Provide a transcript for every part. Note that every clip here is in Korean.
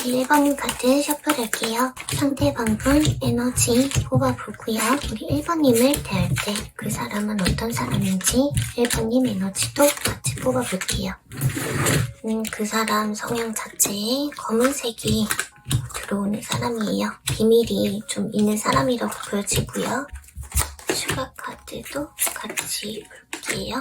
1번 카드 셔플할게요. 상대방분 에너지 뽑아보고요. 우리 1번님을 대할 때 그 사람은 어떤 사람인지 1번님 에너지도 같이 뽑아볼게요. 그 사람 성향 자체에 검은색이 들어오는 사람이에요. 비밀이 좀 있는 사람이라고 보여지고요. 추가 카드도 같이 볼게요.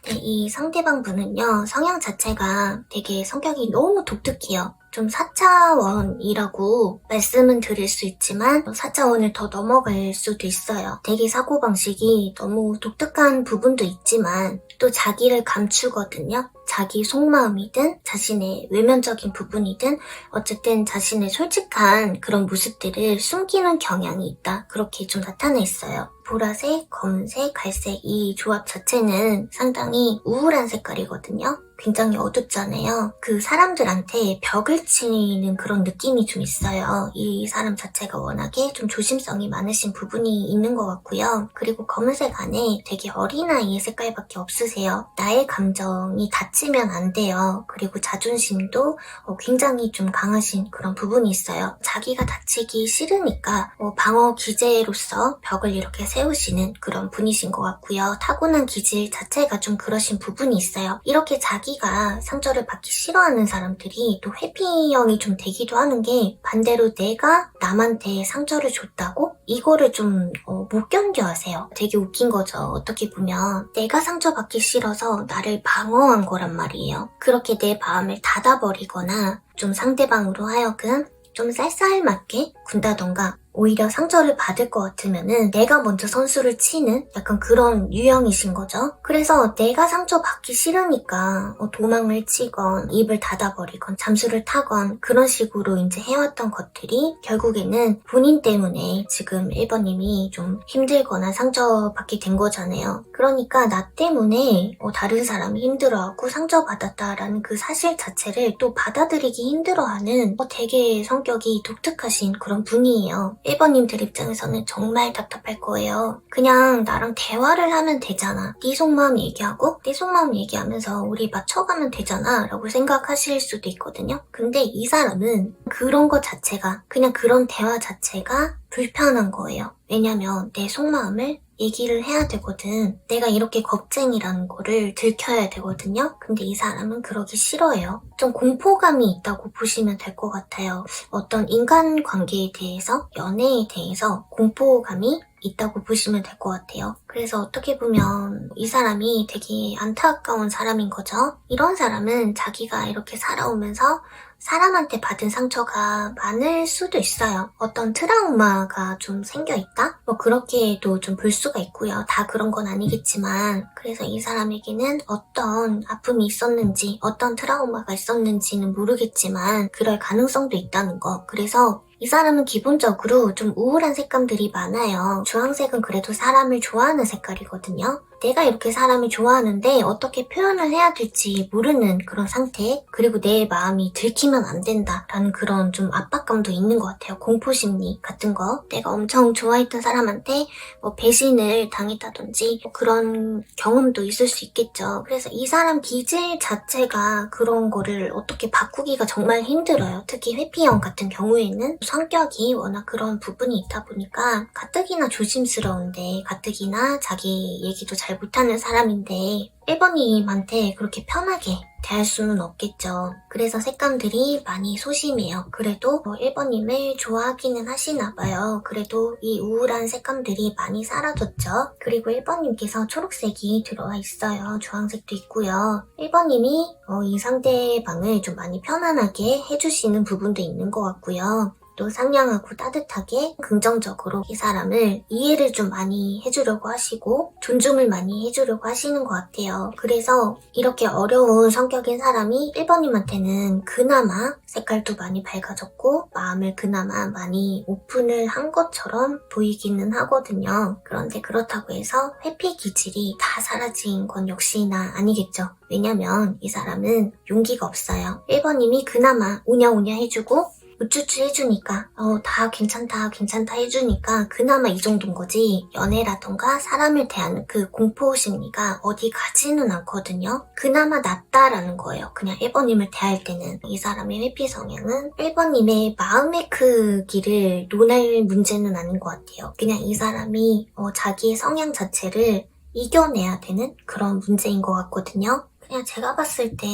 네, 이 상대방 분은요, 성향 자체가 되게 성격이 너무 독특해요. 좀 4차원이라고 말씀은 드릴 수 있지만 4차원을 더 넘어갈 수도 있어요. 되게 사고방식이 너무 독특한 부분도 있지만 또 자기를 감추거든요. 자기 속마음이든 자신의 외면적인 부분이든 어쨌든 자신의 솔직한 그런 모습들을 숨기는 경향이 있다. 그렇게 좀 나타나 있어요. 보라색, 검은색, 갈색 이 조합 자체는 상당히 우울한 색깔이거든요. 굉장히 어둡잖아요. 그 사람들한테 벽을 치는 그런 느낌이 좀 있어요. 이 사람 자체가 워낙에 좀 조심성이 많으신 부분이 있는 것 같고요. 그리고 검은색 안에 되게 어린아이의 색깔밖에 없으세요. 나의 감정이 닫히면 안 돼요. 그리고 자존심도 굉장히 좀 강하신 그런 부분이 있어요. 자기가 다치기 싫으니까 방어 기제로서 벽을 이렇게 세우시는 그런 분이신 것 같고요. 타고난 기질 자체가 좀 그러신 부분이 있어요. 이렇게 자기가 상처를 받기 싫어하는 사람들이 또 회피형이 좀 되기도 하는 게 반대로 내가 남한테 상처를 줬다고? 이거를 좀 못 견뎌하세요. 되게 웃긴 거죠. 어떻게 보면 내가 상처받기 싫어서 나를 방어한 거란 말이에요. 그렇게 내 마음을 닫아버리거나 좀 상대방으로 하여금 좀 쌀쌀맞게 군다던가 오히려 상처를 받을 것 같으면은 내가 먼저 선수를 치는 약간 그런 유형이신 거죠. 그래서 내가 상처받기 싫으니까 도망을 치건 입을 닫아버리건 잠수를 타건 그런 식으로 이제 해왔던 것들이 결국에는 본인 때문에 지금 1번님이 좀 힘들거나 상처받게 된 거잖아요. 그러니까 나 때문에 다른 사람이 힘들어하고 상처받았다라는 그 사실 자체를 또 받아들이기 힘들어하는 되게 성격이 독특하신 그런 분이에요. 1번님들 입장에서는 정말 답답할 거예요. 그냥 나랑 대화를 하면 되잖아. 네 속마음 얘기하고 네 속마음 얘기하면서 우리 맞춰가면 되잖아 라고 생각하실 수도 있거든요. 근데 이 사람은 그런 것 자체가 그냥 그런 대화 자체가 불편한 거예요. 왜냐면 내 속마음을 얘기를 해야 되거든. 내가 이렇게 겁쟁이라는 거를 들켜야 되거든요. 근데 이 사람은 그러기 싫어해요. 좀 공포감이 있다고 보시면 될 것 같아요. 어떤 인간관계에 대해서, 연애에 대해서 공포감이 있다고 보시면 될 것 같아요. 그래서 어떻게 보면 이 사람이 되게 안타까운 사람인 거죠. 이런 사람은 자기가 이렇게 살아오면서 사람한테 받은 상처가 많을 수도 있어요. 어떤 트라우마가 좀 생겨있다? 뭐 그렇게도 좀 볼 수가 있고요. 다 그런 건 아니겠지만 그래서 이 사람에게는 어떤 아픔이 있었는지 어떤 트라우마가 있었는지는 모르겠지만 그럴 가능성도 있다는 거. 그래서 이 사람은 기본적으로 좀 우울한 색감들이 많아요. 주황색은 그래도 사람을 좋아하는 색깔이거든요. 내가 이렇게 사람을 좋아하는데 어떻게 표현을 해야 될지 모르는 그런 상태, 그리고 내 마음이 들키면 안 된다라는 그런 좀 압박감도 있는 것 같아요. 공포심리 같은 거. 내가 엄청 좋아했던 사람한테 배신을 당했다든지 그런 경험도 있을 수 있겠죠. 그래서 이 사람 기질 자체가 그런 거를 어떻게 바꾸기가 정말 힘들어요. 특히 회피형 같은 경우에는 성격이 워낙 그런 부분이 있다 보니까 가뜩이나 조심스러운데 가뜩이나 자기 얘기도 잘 못하는 사람인데 1번님한테 그렇게 편하게 대할 수는 없겠죠. 그래서 색감들이 많이 소심해요. 그래도 1번님을 좋아하기는 하시나봐요. 그래도 이 우울한 색감들이 많이 사라졌죠. 그리고 1번님께서 초록색이 들어와 있어요. 주황색도 있고요. 1번님이 이 상대방을 좀 많이 편안하게 해주시는 부분도 있는 것 같고요. 또 상냥하고 따뜻하게 긍정적으로 이 사람을 이해를 좀 많이 해주려고 하시고 존중을 많이 해주려고 하시는 것 같아요. 그래서 이렇게 어려운 성격인 사람이 1번님한테는 그나마 색깔도 많이 밝아졌고 마음을 그나마 많이 오픈을 한 것처럼 보이기는 하거든요. 그런데 그렇다고 해서 회피 기질이 다 사라진 건 역시나 아니겠죠. 왜냐면 이 사람은 용기가 없어요. 1번님이 그나마 우냐우냐 해주고 우쭈쭈 해주니까 다 괜찮다 해주니까 그나마 이 정도인 거지. 연애라던가 사람을 대하는 그 공포심리가 어디 가지는 않거든요. 그나마 낫다라는 거예요. 그냥 1번님을 대할 때는. 이 사람의 회피 성향은 1번님의 마음의 크기를 논할 문제는 아닌 것 같아요. 그냥 이 사람이 자기의 성향 자체를 이겨내야 되는 그런 문제인 것 같거든요. 그냥 제가 봤을 때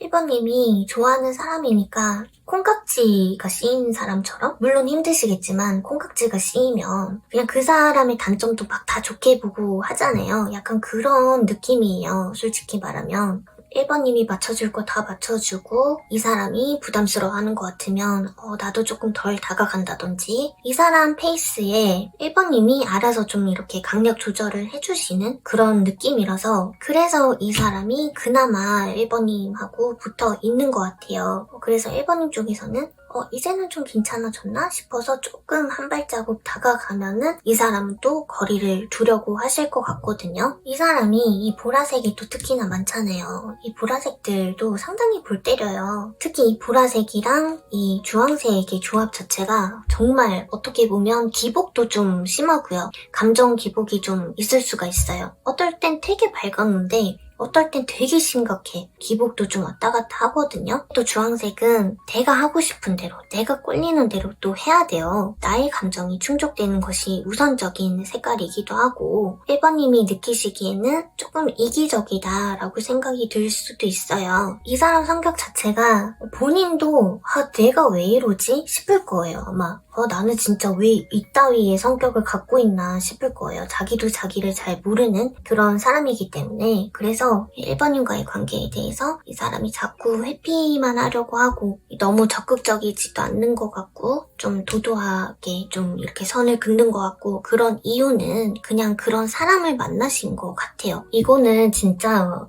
1번님이 좋아하는 사람이니까 콩깍지가 씌인 사람처럼, 물론 힘드시겠지만 콩깍지가 씌이면 그냥 그 사람의 단점도 막 다 좋게 보고 하잖아요. 약간 그런 느낌이에요. 솔직히 말하면 1번님이 맞춰줄 거 다 맞춰주고 이 사람이 부담스러워하는 것 같으면 나도 조금 덜 다가간다든지, 이 사람 페이스에 1번님이 알아서 좀 이렇게 강약 조절을 해주시는 그런 느낌이라서, 그래서 이 사람이 그나마 1번님하고 붙어 있는 것 같아요. 그래서 1번님 쪽에서는 이제는 좀 괜찮아졌나 싶어서 조금 한 발자국 다가가면은 이 사람은 또 거리를 두려고 하실 것 같거든요. 이 사람이 이 보라색이 또 특히나 많잖아요. 이 보라색들도 상당히 볼 때려요. 특히 이 보라색이랑 이 주황색의 조합 자체가 정말 어떻게 보면 기복도 좀 심하고요. 감정 기복이 좀 있을 수가 있어요. 어떨 땐 되게 밝았는데 어떨 땐 되게 심각해. 기복도 좀 왔다 갔다 하거든요. 또 주황색은 내가 하고 싶은 대로, 내가 꼴리는 대로 또 해야 돼요. 나의 감정이 충족되는 것이 우선적인 색깔이기도 하고, 1번님이 느끼시기에는 조금 이기적이다라고 생각이 들 수도 있어요. 이 사람 성격 자체가 본인도 내가 왜 이러지? 싶을 거예요, 아마. 나는 진짜 왜 이따위의 성격을 갖고 있나 싶을 거예요. 자기도 자기를 잘 모르는 그런 사람이기 때문에. 그래서 1번님과의 관계에 대해서 이 사람이 자꾸 회피만 하려고 하고 너무 적극적이지도 않는 것 같고 좀 도도하게 좀 이렇게 선을 긋는 것 같고, 그런 이유는 그냥 그런 사람을 만나신 것 같아요. 이거는 진짜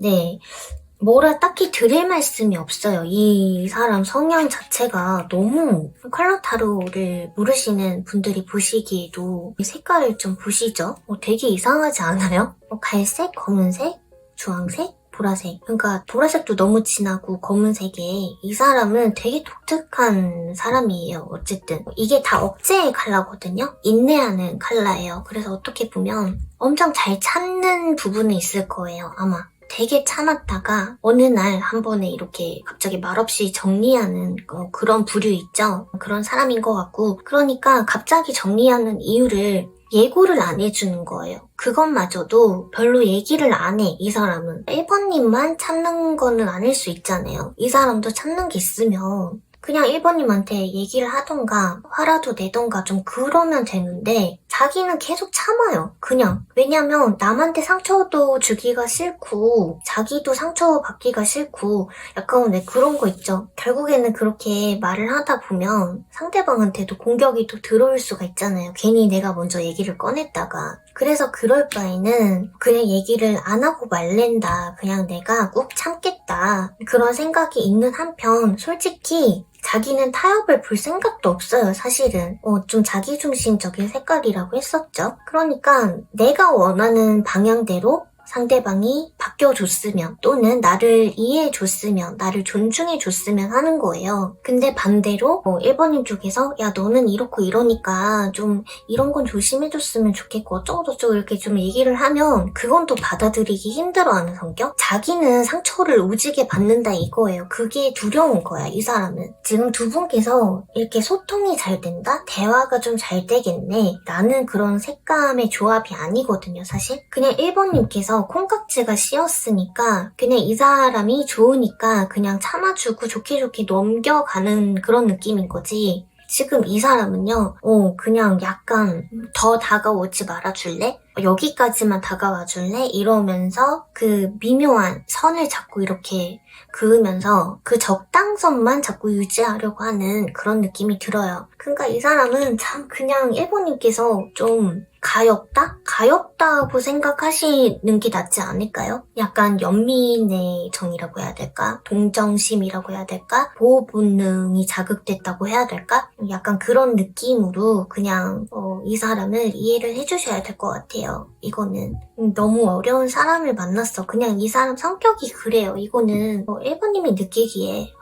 네. 뭐라 딱히 드릴 말씀이 없어요. 이 사람 성향 자체가 너무, 컬러 타로를 모르시는 분들이 보시기에도 이 색깔을 좀 보시죠. 되게 이상하지 않아요? 갈색, 검은색, 주황색, 보라색. 그러니까 보라색도 너무 진하고 검은색에 이 사람은 되게 독특한 사람이에요. 어쨌든 이게 다 억제의 컬러거든요. 인내하는 컬러예요. 그래서 어떻게 보면 엄청 잘 참는 부분이 있을 거예요, 아마. 되게 참았다가 어느 날 한 번에 이렇게 갑자기 말없이 정리하는 그런 부류 있죠? 그런 사람인 것 같고, 그러니까 갑자기 정리하는 이유를 예고를 안 해주는 거예요. 그것마저도 별로 얘기를 안 해, 이 사람은. 1번님만 참는 거는 아닐 수 있잖아요. 이 사람도 참는 게 있으면 그냥 1번님한테 얘기를 하던가 화라도 내던가 좀 그러면 되는데 자기는 계속 참아요. 그냥. 왜냐면 남한테 상처도 주기가 싫고 자기도 상처받기가 싫고 약간 왜 그런 거 있죠. 결국에는 그렇게 말을 하다 보면 상대방한테도 공격이 또 들어올 수가 있잖아요. 괜히 내가 먼저 얘기를 꺼냈다가. 그래서 그럴 바에는 그냥 얘기를 안 하고 말랜다. 그냥 내가 꾹 참겠다. 그런 생각이 있는 한편 솔직히 자기는 타협을 볼 생각도 없어요, 사실은. 좀 자기중심적인 색깔이라고 했었죠. 그러니까 내가 원하는 방향대로 상대방이 바뀌어줬으면 또는 나를 이해해줬으면 나를 존중해줬으면 하는 거예요. 근데 반대로 1번님 쪽에서 야 너는 이렇고 이러니까 좀 이런 건 조심해줬으면 좋겠고 어쩌고저쩌고 이렇게 좀 얘기를 하면 그건 또 받아들이기 힘들어하는 성격? 자기는 상처를 오지게 받는다 이거예요. 그게 두려운 거야, 이 사람은. 지금 두 분께서 이렇게 소통이 잘 된다? 대화가 좀 잘 되겠네. 나는 그런 색감의 조합이 아니거든요, 사실. 그냥 1번님께서 콩깍지가 씌었으니까 그냥 이 사람이 좋으니까 그냥 참아주고 좋게 넘겨가는 그런 느낌인 거지. 지금 이 사람은요, 그냥 약간 더 다가오지 말아줄래? 여기까지만 다가와줄래? 이러면서 그 미묘한 선을 자꾸 이렇게 그으면서 그 적당선만 자꾸 유지하려고 하는 그런 느낌이 들어요. 그러니까 이 사람은 참 그냥 1번님께서 좀 가엽다고 생각하시는 게 낫지 않을까요? 약간 연민의 정이라고 해야 될까? 동정심이라고 해야 될까? 보호 본능이 자극됐다고 해야 될까? 약간 그런 느낌으로 그냥 이 사람을 이해를 해주셔야 될 것 같아요. 이거는. 너무 어려운 사람을 만났어. 그냥 이 사람 성격이 그래요. 이거는 1번님이 느끼기에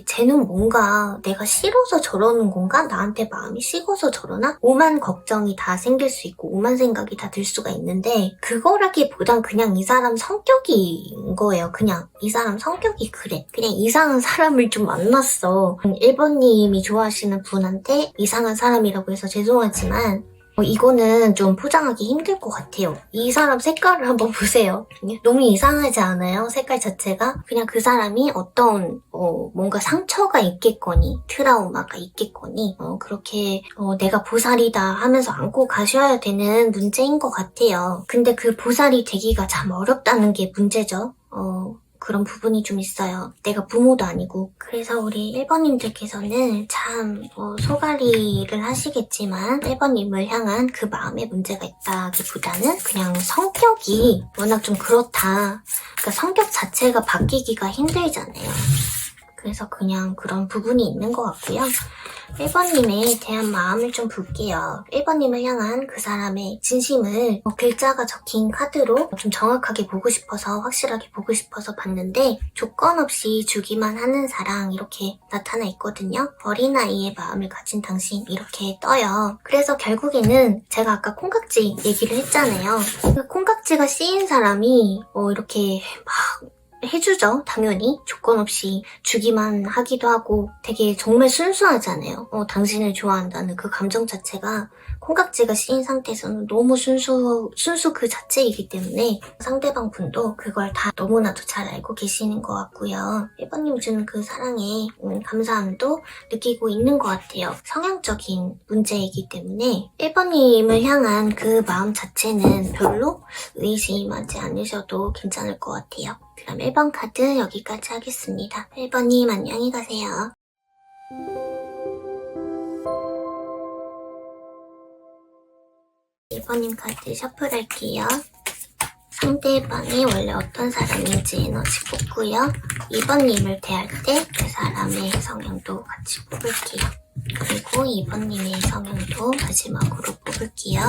쟤는 뭔가 내가 싫어서 저러는 건가? 나한테 마음이 식어서 저러나? 오만 걱정이 다 생길 수 있고 오만 생각이 다 들 수가 있는데 그거라기보단 그냥 이 사람 성격인 거예요. 그냥 이 사람 성격이 그래. 그냥 이상한 사람을 좀 만났어. 1번님이 좋아하시는 분한테 이상한 사람이라고 해서 죄송하지만 이거는 좀 포장하기 힘들 것 같아요. 이 사람 색깔을 한번 보세요. 너무 이상하지 않아요? 색깔 자체가? 그냥 그 사람이 어떤 뭔가 상처가 있겠거니 트라우마가 있겠거니 그렇게 내가 보살이다 하면서 안고 가셔야 되는 문제인 것 같아요. 근데 그 보살이 되기가 참 어렵다는 게 문제죠. 그런 부분이 좀 있어요. 내가 부모도 아니고. 그래서 우리 1번님들께서는 참 소갈이를 하시겠지만 1번님을 향한 그 마음에 문제가 있다기보다는 그냥 성격이 워낙 좀 그렇다. 그러니까 성격 자체가 바뀌기가 힘들잖아요. 그래서 그냥 그런 부분이 있는 것 같고요. 1번님에 대한 마음을 좀 볼게요. 1번님을 향한 그 사람의 진심을 글자가 적힌 카드로 좀 정확하게 보고 싶어서 확실하게 보고 싶어서 봤는데 조건 없이 주기만 하는 사랑 이렇게 나타나 있거든요. 어린아이의 마음을 가진 당신 이렇게 떠요. 그래서 결국에는 제가 아까 콩깍지 얘기를 했잖아요. 그 콩깍지가 씌인 사람이 이렇게 막 해주죠. 당연히 조건 없이 주기만 하기도 하고 되게 정말 순수하잖아요. 당신을 좋아한다는 그 감정 자체가 콩깍지가 씌인 상태에서는 너무 순수 그 자체이기 때문에 상대방 분도 그걸 다 너무나도 잘 알고 계시는 것 같고요. 1번님 주는 그 사랑에 감사함도 느끼고 있는 것 같아요. 성향적인 문제이기 때문에 1번님을 향한 그 마음 자체는 별로 의심하지 않으셔도 괜찮을 것 같아요. 그럼 1번 카드 여기까지 하겠습니다. 1번님 안녕히 가세요. 2번님 카드 셔플할게요. 상대방이 원래 어떤 사람인지 에너지 뽑고요. 2번님을 대할 때 그 사람의 성향도 같이 뽑을게요. 그리고 2번님의 성향도 마지막으로 뽑을게요.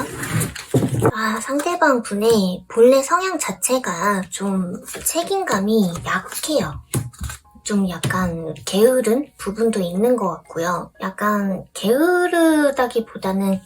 상대방 분의 본래 성향 자체가 좀 책임감이 약해요. 좀 약간 게으른 부분도 있는 것 같고요. 약간 게으르다기보다는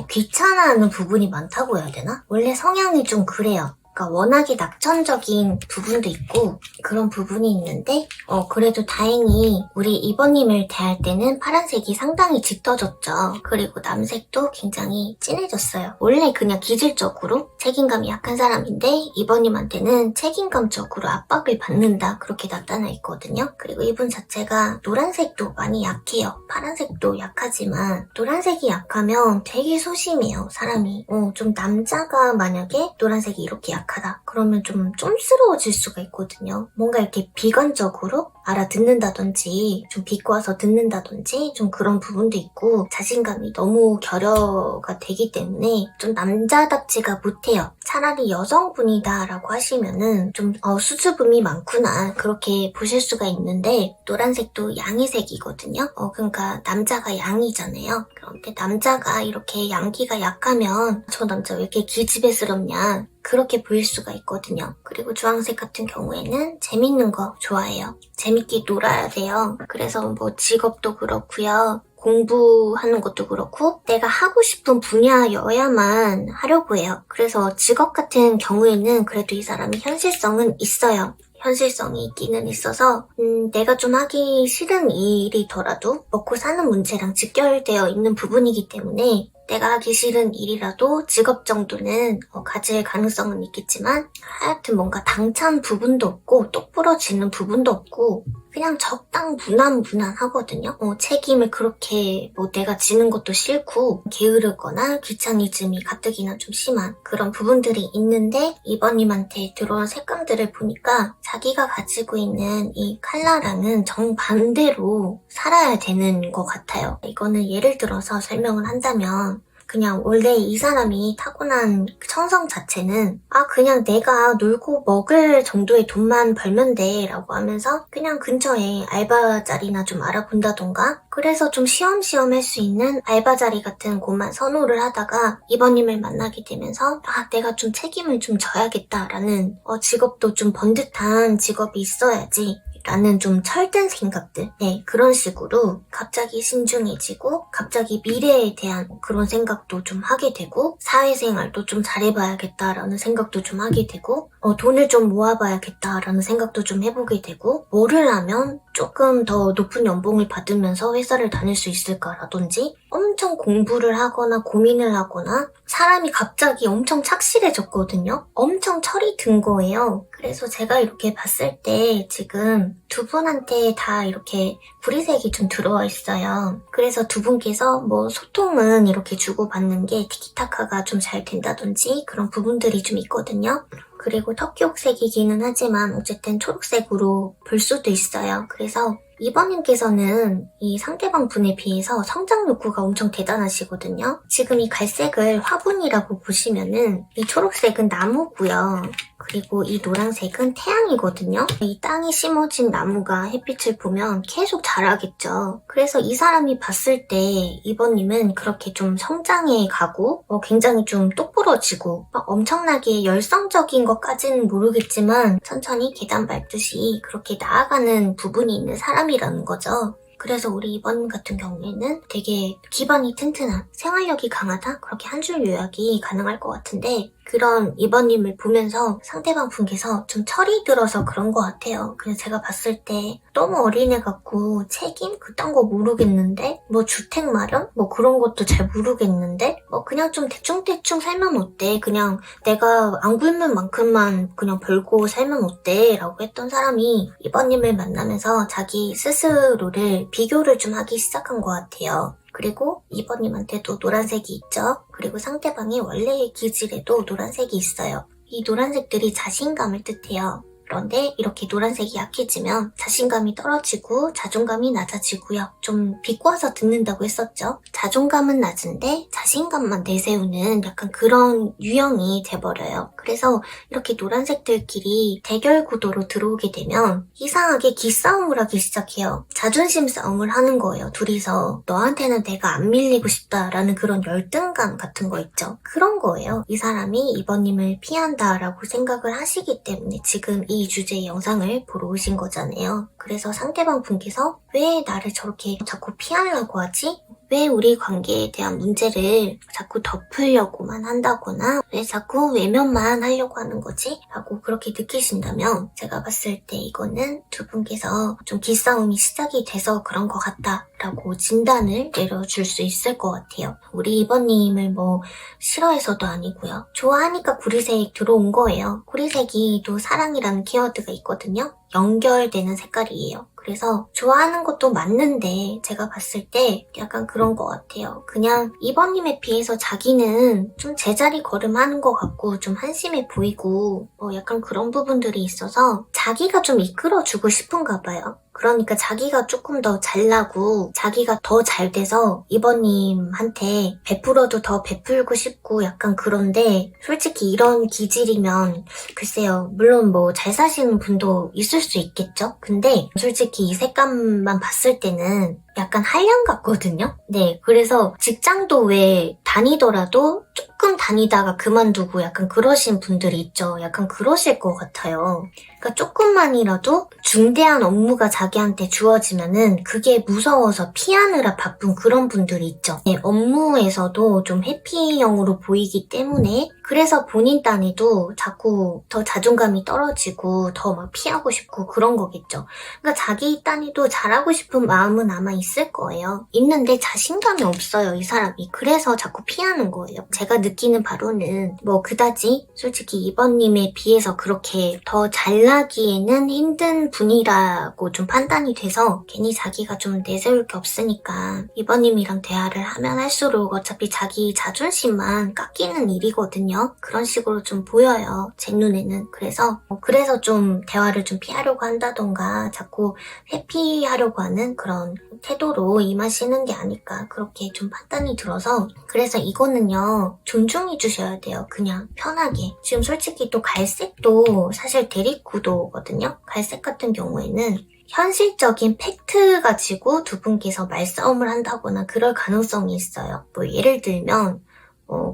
귀찮아하는 부분이 많다고 해야 되나? 원래 성향이 좀 그래요. 그러니까 워낙에 낙천적인 부분도 있고 그런 부분이 있는데 그래도 다행히 우리 2번님을 대할 때는 파란색이 상당히 짙어졌죠. 그리고 남색도 굉장히 진해졌어요. 원래 그냥 기질적으로 책임감이 약한 사람인데 2번님한테는 책임감적으로 압박을 받는다 그렇게 나타나 있거든요. 그리고 이분 자체가 노란색도 많이 약해요. 파란색도 약하지만 노란색이 약하면 되게 소심해요. 사람이 좀 남자가 만약에 노란색이 이렇게 약하다 그러면 좀 쫌스러워질 수가 있거든요. 뭔가 이렇게 비관적으로 알아듣는다든지 좀 비꼬아서 듣는다든지 좀 그런 부분도 있고 자신감이 너무 결여가 되기 때문에 좀 남자답지가 못해요. 차라리 여성분이다 라고 하시면은 좀 수줍음이 많구나 그렇게 보실 수가 있는데 노란색도 양이색이거든요. 그러니까 남자가 양이잖아요. 그런데 남자가 이렇게 양기가 약하면 저 남자 왜 이렇게 기집애스럽냐 그렇게 보일 수가 있거든요. 그리고 주황색 같은 경우에는 재밌는 거 좋아해요. 재밌게 놀아야 돼요. 그래서 뭐 직업도 그렇고요. 공부하는 것도 그렇고 내가 하고 싶은 분야여야만 하려고 해요. 그래서 직업 같은 경우에는 그래도 이 사람이 현실성은 있어요. 현실성이 있기는 있어서 내가 좀 하기 싫은 일이더라도 먹고 사는 문제랑 직결되어 있는 부분이기 때문에 내가 하기 싫은 일이라도 직업 정도는 가질 가능성은 있겠지만 하여튼 뭔가 당찬 부분도 없고 똑 부러지는 부분도 없고 그냥 적당 무난하거든요. 책임을 그렇게 내가 지는 것도 싫고 게으르거나 귀차니즘이 가뜩이나 좀 심한 그런 부분들이 있는데 2번님한테 들어온 색감들을 보니까 자기가 가지고 있는 이 컬러랑은 정반대로 살아야 되는 것 같아요. 이거는 예를 들어서 설명을 한다면 그냥 원래 이 사람이 타고난 천성 자체는 그냥 내가 놀고 먹을 정도의 돈만 벌면 돼 라고 하면서 그냥 근처에 알바 자리나 좀 알아본다던가 그래서 좀 쉬엄쉬엄 할 수 있는 알바 자리 같은 곳만 선호를 하다가 이번님을 만나게 되면서 내가 좀 책임을 좀 져야겠다라는 직업도 좀 번듯한 직업이 있어야지 라는 좀 철든 생각들 그런 식으로 갑자기 신중해지고 갑자기 미래에 대한 그런 생각도 좀 하게 되고 사회생활도 좀 잘해봐야겠다라는 생각도 좀 하게 되고 돈을 좀 모아봐야겠다라는 생각도 좀 해보게 되고 뭐를 하면 조금 더 높은 연봉을 받으면서 회사를 다닐 수 있을까라든지 엄청 공부를 하거나 고민을 하거나 사람이 갑자기 엄청 착실해졌거든요. 엄청 철이 든 거예요. 그래서 제가 이렇게 봤을 때 지금 두 분한테 다 이렇게 구리색이 좀 들어와 있어요. 그래서 두 분께서 뭐 소통은 이렇게 주고받는 게 티키타카가 좀 잘 된다든지 그런 부분들이 좀 있거든요. 그리고 턱기옥색이기는 하지만 어쨌든 초록색으로 볼 수도 있어요. 그래서 2번님께서는 이 상대방 분에 비해서 성장 욕구가 엄청 대단하시거든요. 지금 이 갈색을 화분이라고 보시면은 이 초록색은 나무고요. 그리고 이 노란색은 태양이거든요. 이 땅에 심어진 나무가 햇빛을 보면 계속 자라겠죠. 그래서 이 사람이 봤을 때 2번님은 그렇게 좀 성장해 가고 굉장히 좀 똑부러지고 엄청나게 열성적인 것까지는 모르겠지만 천천히 계단 밟듯이 그렇게 나아가는 부분이 있는 사람이라는 거죠. 그래서 우리 2번 같은 경우에는 되게 기반이 튼튼한 생활력이 강하다? 그렇게 한 줄 요약이 가능할 것 같은데 그런 2번님을 보면서 상대방 분께서 좀 철이 들어서 그런 것 같아요. 그냥 제가 봤을 때 너무 어린애 같고 책임? 그딴 거 모르겠는데 뭐 주택 마련? 뭐 그런 것도 잘 모르겠는데 그냥 좀 대충대충 살면 어때? 그냥 내가 안 굶는 만큼만 그냥 벌고 살면 어때? 라고 했던 사람이 2번님을 만나면서 자기 스스로를 비교를 좀 하기 시작한 것 같아요. 그리고 2번님한테도 노란색이 있죠. 그리고 상대방의 원래의 기질에도 노란색이 있어요. 이 노란색들이 자신감을 뜻해요. 그런데 이렇게 노란색이 약해지면 자신감이 떨어지고 자존감이 낮아지고요. 좀 비꼬아서 듣는다고 했었죠. 자존감은 낮은데 자신감만 내세우는 약간 그런 유형이 돼버려요. 그래서 이렇게 노란색들끼리 대결 구도로 들어오게 되면 이상하게 기싸움을 하기 시작해요. 자존심 싸움을 하는 거예요. 둘이서 너한테는 내가 안 밀리고 싶다라는 그런 열등감 같은 거 있죠. 그런 거예요. 이 사람이 2번님을 피한다라고 생각을 하시기 때문에 지금 이 주제의 영상을 보러 오신 거잖아요. 그래서 상대방 분께서 왜 나를 저렇게 자꾸 피하려고 하지? 왜 우리 관계에 대한 문제를 자꾸 덮으려고만 한다거나 왜 자꾸 외면만 하려고 하는 거지? 라고 그렇게 느끼신다면 제가 봤을 때 이거는 두 분께서 좀 기싸움이 시작이 돼서 그런 것 같다 라고 진단을 내려줄 수 있을 것 같아요. 우리 2번님을 뭐 싫어해서도 아니고요. 좋아하니까 구리색 들어온 거예요. 구리색이 또 사랑이라는 키워드가 있거든요. 연결되는 색깔이에요. 그래서 좋아하는 것도 맞는데 제가 봤을 때 약간 그런 것 같아요. 그냥 2번님에 비해서 자기는 좀 제자리 걸음하는 것 같고 좀 한심해 보이고 약간 그런 부분들이 있어서 자기가 좀 이끌어주고 싶은가 봐요. 그러니까 자기가 조금 더 잘나고 자기가 더 잘 돼서 2번님한테 베풀어도 더 베풀고 싶고 약간 그런데 솔직히 이런 기질이면 글쎄요. 물론 뭐 잘 사시는 분도 있을 수 있겠죠? 근데 솔직히 이 색감만 봤을 때는 약간 한량 같거든요? 네, 그래서 직장도 왜 다니더라도 조금 다니다가 그만두고 약간 그러신 분들이 있죠. 약간 그러실 것 같아요. 그러니까 조금만이라도 중대한 업무가 자기한테 주어지면은 그게 무서워서 피하느라 바쁜 그런 분들이 있죠. 네, 업무에서도 좀 회피형으로 보이기 때문에 그래서 본인 딴에도 자꾸 더 자존감이 떨어지고 더 막 피하고 싶고 그런 거겠죠. 그러니까 자기 딴에도 잘하고 싶은 마음은 아마 있을 거예요. 있는데 자신감이 없어요, 이 사람이. 그래서 자꾸 피하는 거예요. 제가 느끼는 바로는 뭐 그다지 솔직히 2번님에 비해서 그렇게 더 잘나기에는 힘든 분이라고 좀 판단이 돼서 괜히 자기가 좀 내세울 게 없으니까 2번님이랑 대화를 하면 할수록 어차피 자기 자존심만 깎이는 일이거든요. 있거든요. 그런 식으로 좀 보여요. 제 눈에는. 그래서 좀 대화를 좀 피하려고 한다던가 자꾸 회피하려고 하는 그런 태도로 임하시는 게 아닐까 그렇게 좀 판단이 들어서 그래서 이거는요 존중해 주셔야 돼요. 그냥 편하게. 지금 솔직히 또 갈색도 사실 대립구도거든요. 갈색 같은 경우에는 현실적인 팩트 가지고 두 분께서 말싸움을 한다거나 그럴 가능성이 있어요. 뭐 예를 들면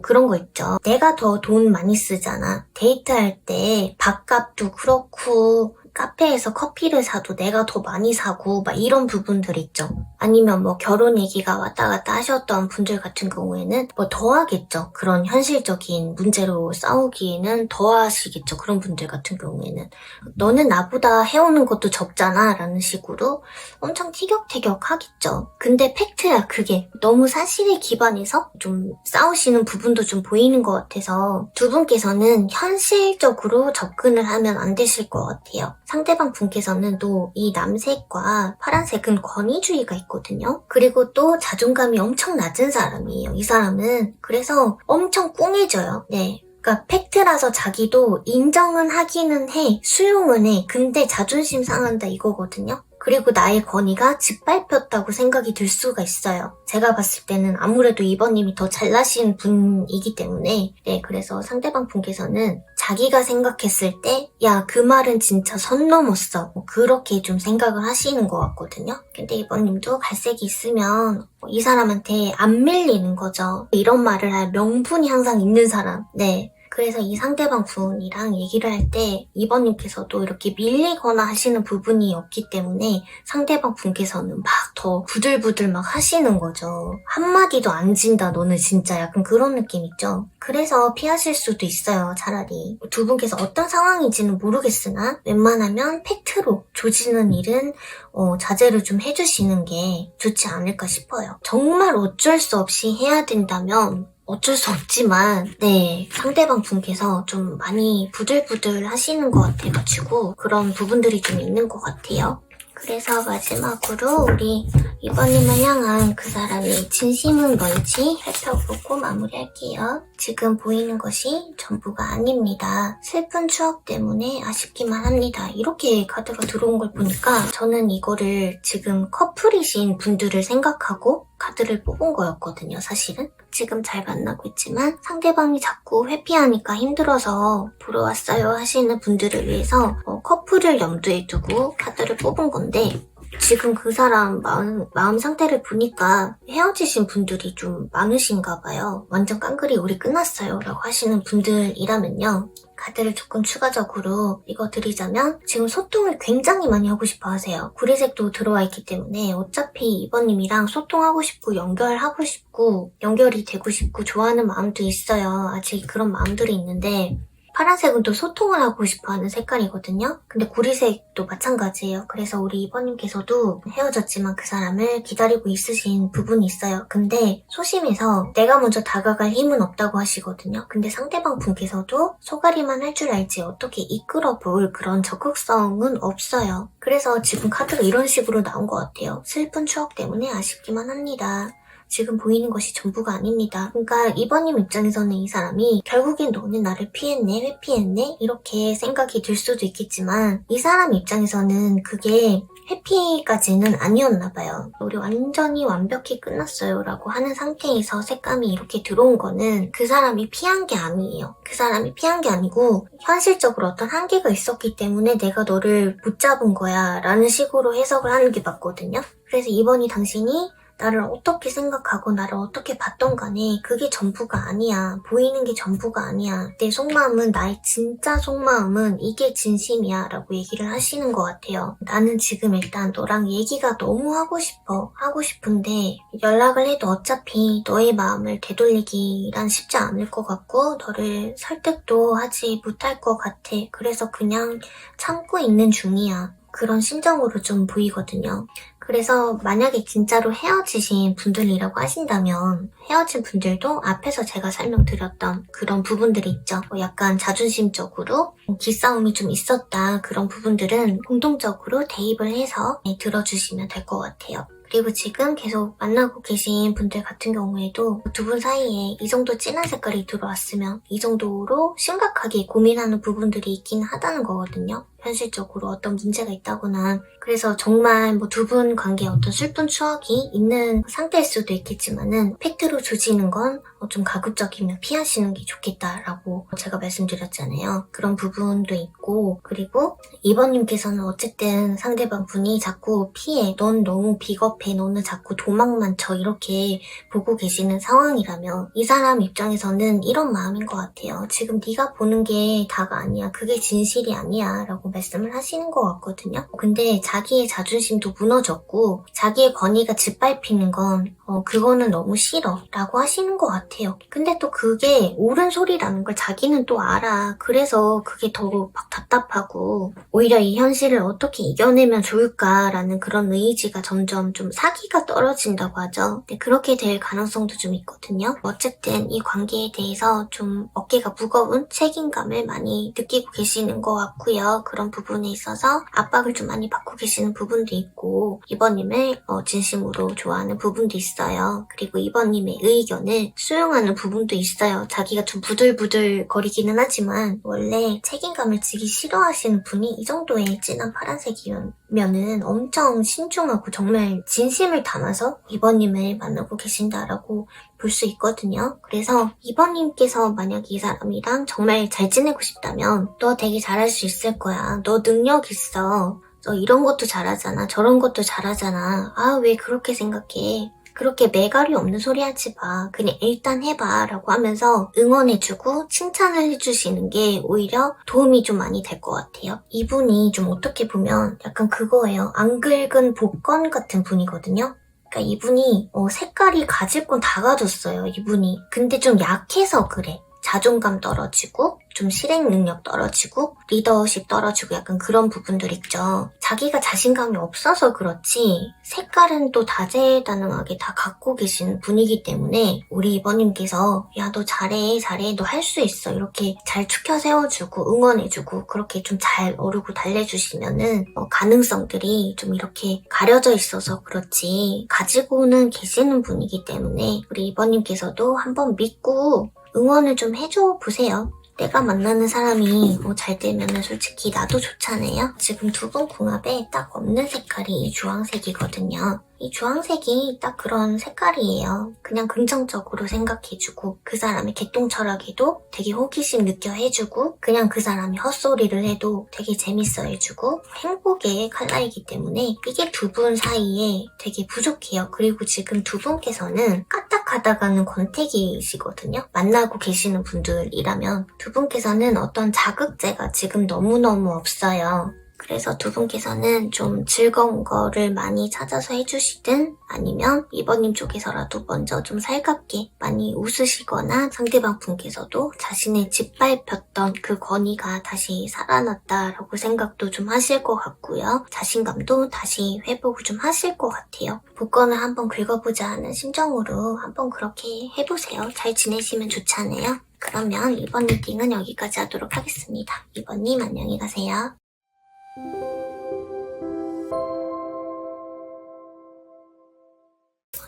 그런 거 있죠. 내가 더 돈 많이 쓰잖아. 데이트할 때 밥값도 그렇고 카페에서 커피를 사도 내가 더 많이 사고 막 이런 부분들 있죠. 아니면 뭐 결혼 얘기가 왔다 갔다 하셨던 분들 같은 경우에는 뭐 더 하겠죠. 그런 현실적인 문제로 싸우기에는 더 하시겠죠. 그런 분들 같은 경우에는 너는 나보다 해오는 것도 적잖아 라는 식으로 엄청 티격태격 하겠죠. 근데 팩트야 그게. 너무 사실에 기반해서 좀 싸우시는 부분도 좀 보이는 것 같아서 두 분께서는 현실적으로 접근을 하면 안 되실 것 같아요. 상대방 분께서는 또 이 남색과 파란색은 권위주의가 있거든요. 그리고 또 자존감이 엄청 낮은 사람이에요. 이 사람은. 그래서 엄청 꿍해져요. 네. 그러니까 팩트라서 자기도 인정은 하기는 해. 수용은 해. 근데 자존심 상한다 이거거든요. 그리고 나의 권위가 짓밟혔다고 생각이 들 수가 있어요. 제가 봤을 때는 아무래도 이번님이 더 잘나신 분이기 때문에 그래서 상대방 분께서는 자기가 생각했을 때 야, 그 말은 진짜 선 넘었어. 그렇게 좀 생각을 하시는 것 같거든요. 근데 이번님도 갈색이 있으면 이 사람한테 안 밀리는 거죠. 이런 말을 할 명분이 항상 있는 사람. 그래서 이 상대방 분이랑 얘기를 할 때 이번님께서도 이렇게 밀리거나 하시는 부분이 없기 때문에 상대방 분께서는 막 더 부들부들 막 하시는 거죠. 한마디도 안 진다 너는 진짜 약간 그런 느낌 있죠. 그래서 피하실 수도 있어요. 차라리 두 분께서 어떤 상황인지는 모르겠으나 웬만하면 팩트로 조지는 일은 자제를 좀 해주시는 게 좋지 않을까 싶어요. 정말 어쩔 수 없이 해야 된다면 어쩔 수 없지만 상대방 분께서 좀 많이 부들부들 하시는 것 같아가지고 그런 부분들이 좀 있는 것 같아요. 그래서 마지막으로 우리 이번님을 향한 그 사람의 진심은 뭔지 살펴보고 마무리할게요. 지금 보이는 것이 전부가 아닙니다. 슬픈 추억 때문에 아쉽기만 합니다. 이렇게 카드가 들어온 걸 보니까 저는 이거를 지금 커플이신 분들을 생각하고 카드를 뽑은 거였거든요, 사실은. 지금 잘 만나고 있지만 상대방이 자꾸 회피하니까 힘들어서 보러 왔어요 하시는 분들을 위해서 커플을 염두에 두고 카드를 뽑은 건데 지금 그 사람 마음 상태를 보니까 헤어지신 분들이 좀 많으신가 봐요. 완전 깡그리 우리 끝났어요 라고 하시는 분들이라면요. 카드를 조금 추가적으로 읽어드리자면 지금 소통을 굉장히 많이 하고 싶어 하세요. 구리색도 들어와 있기 때문에 어차피 이번님이랑 소통하고 싶고 연결하고 싶고 연결이 되고 싶고 좋아하는 마음도 있어요. 아직 그런 마음들이 있는데 파란색은 또 소통을 하고 싶어하는 색깔이거든요. 근데 구리색도 마찬가지예요. 그래서 우리 이번님께서도 헤어졌지만 그 사람을 기다리고 있으신 부분이 있어요. 근데 소심해서 내가 먼저 다가갈 힘은 없다고 하시거든요. 근데 상대방 분께서도 소가리만 할 줄 알지 어떻게 이끌어볼 그런 적극성은 없어요. 그래서 지금 카드가 이런 식으로 나온 것 같아요. 슬픈 추억 때문에 아쉽기만 합니다. 지금 보이는 것이 전부가 아닙니다. 그러니까 이번님 입장에서는 이 사람이 결국엔 너는 나를 피했네, 회피했네 이렇게 생각이 들 수도 있겠지만 이 사람 입장에서는 그게 회피까지는 아니었나 봐요. 우리 완전히 완벽히 끝났어요 라고 하는 상태에서 색감이 이렇게 들어온 거는 그 사람이 피한 게 아니에요. 그 사람이 피한 게 아니고 현실적으로 어떤 한계가 있었기 때문에 내가 너를 붙잡은 거야 라는 식으로 해석을 하는 게 맞거든요. 그래서 이번이 당신이 나를 어떻게 생각하고 나를 어떻게 봤던 간에 그게 전부가 아니야. 보이는 게 전부가 아니야. 내 속마음은 나의 진짜 속마음은 이게 진심이야 라고 얘기를 하시는 것 같아요. 나는 지금 일단 너랑 얘기가 너무 하고 싶어. 하고 싶은데 연락을 해도 어차피 너의 마음을 되돌리기란 쉽지 않을 것 같고 너를 설득도 하지 못할 것 같아. 그래서 그냥 참고 있는 중이야. 그런 심정으로 좀 보이거든요. 그래서 만약에 진짜로 헤어지신 분들이라고 하신다면 헤어진 분들도 앞에서 제가 설명드렸던 그런 부분들이 있죠. 약간 자존심적으로 기싸움이 좀 있었다 그런 부분들은 공통적으로 대입을 해서 들어주시면 될 것 같아요. 그리고 지금 계속 만나고 계신 분들 같은 경우에도 두 분 사이에 이 정도 진한 색깔이 들어왔으면 이 정도로 심각하게 고민하는 부분들이 있긴 하다는 거거든요. 현실적으로 어떤 문제가 있다거나. 그래서 정말 뭐 두 분 관계에 어떤 슬픈 추억이 있는 상태일 수도 있겠지만은 팩트로 조지는 건 좀 가급적이면 피하시는 게 좋겠다라고 제가 말씀드렸잖아요. 그런 부분도 있고, 그리고 2번님께서는 어쨌든 상대방 분이 자꾸 피해, 넌 너무 비겁해, 너는 자꾸 도망만 쳐, 이렇게 보고 계시는 상황이라면 이 사람 입장에서는 이런 마음인 것 같아요. 지금 네가 보는 게 다가 아니야, 그게 진실이 아니야 라고 말씀을 하시는 것 같거든요. 근데 자기의 자존심도 무너졌고 자기의 권위가 짓밟히는 건 그거는 너무 싫어 라고 하시는 것 같아요. 근데 또 그게 옳은 소리라는 걸 자기는 또 알아. 그래서 그게 더 막 답답하고 오히려 이 현실을 어떻게 이겨내면 좋을까라는 그런 의지가 점점 좀 사기가 떨어진다고 하죠. 근데 그렇게 될 가능성도 좀 있거든요. 어쨌든 이 관계에 대해서 좀 어깨가 무거운 책임감을 많이 느끼고 계시는 것 같고요. 그런 부분에 있어서 압박을 좀 많이 받고 계시는 부분도 있고 2번님을 진심으로 좋아하는 부분도 있어요. 그리고 2번님의 의견을 수용하는 부분도 있어요. 자기가 좀 부들부들 거리기는 하지만 원래 책임감을 지기 싫어하시는 분이 이 정도의 진한 파란색이면은 엄청 신중하고 정말 진심을 담아서 2번님을 만나고 계신다라고 볼 수 있거든요. 그래서 2번님께서 만약 이 사람이랑 정말 잘 지내고 싶다면 너 되게 잘할 수 있을 거야. 너 능력 있어. 너 이런 것도 잘하잖아. 저런 것도 잘하잖아. 아, 왜 그렇게 생각해? 그렇게 매갈이 없는 소리 하지 마. 그냥 일단 해봐 라고 하면서 응원해주고 칭찬을 해주시는 게 오히려 도움이 좀 많이 될 것 같아요. 이분이 좀 어떻게 보면 약간 그거예요. 안 긁은 복권 같은 분이거든요. 그러니까 이분이 색깔이 가질 건 다 가졌어요. 이분이. 근데 좀 약해서 그래. 자존감 떨어지고 좀 실행 능력 떨어지고 리더십 떨어지고 약간 그런 부분들 있죠. 자기가 자신감이 없어서 그렇지 색깔은 또 다재다능하게 다 갖고 계신 분이기 때문에 우리 2번님께서 야, 너 잘해 너 할 수 있어 이렇게 잘 축혀 세워주고 응원해주고 그렇게 좀 잘 어르고 달래주시면은 가능성들이 좀 이렇게 가려져 있어서 그렇지 가지고는 계시는 분이기 때문에 우리 2번님께서도 한번 믿고 응원을 좀 해줘 보세요. 내가 만나는 사람이 잘 되면은 솔직히 나도 좋잖아요. 지금 두 분 궁합에 딱 없는 색깔이 이 주황색이거든요. 이 주황색이 딱 그런 색깔이에요. 그냥 긍정적으로 생각해주고 그 사람의 개똥 철학에도 되게 호기심 느껴 해주고 그냥 그 사람이 헛소리를 해도 되게 재밌어 해주고 행복의 컬러이기 때문에 이게 두 분 사이에 되게 부족해요. 그리고 지금 두 분께서는 까딱하다가는 권태기이시거든요. 만나고 계시는 분들이라면 두 분께서는 어떤 자극제가 지금 너무너무 없어요. 그래서 두 분께서는 좀 즐거운 거를 많이 찾아서 해주시든 아니면 2번님 쪽에서라도 먼저 좀 살갑게 많이 웃으시거나 상대방 분께서도 자신의 짓밟혔던 그 권위가 다시 살아났다라고 생각도 좀 하실 것 같고요. 자신감도 다시 회복을 좀 하실 것 같아요. 복권을 한번 긁어보자 하는 심정으로 한번 그렇게 해보세요. 잘 지내시면 좋잖아요. 그러면 2번 리딩은 여기까지 하도록 하겠습니다. 2번님 안녕히 가세요.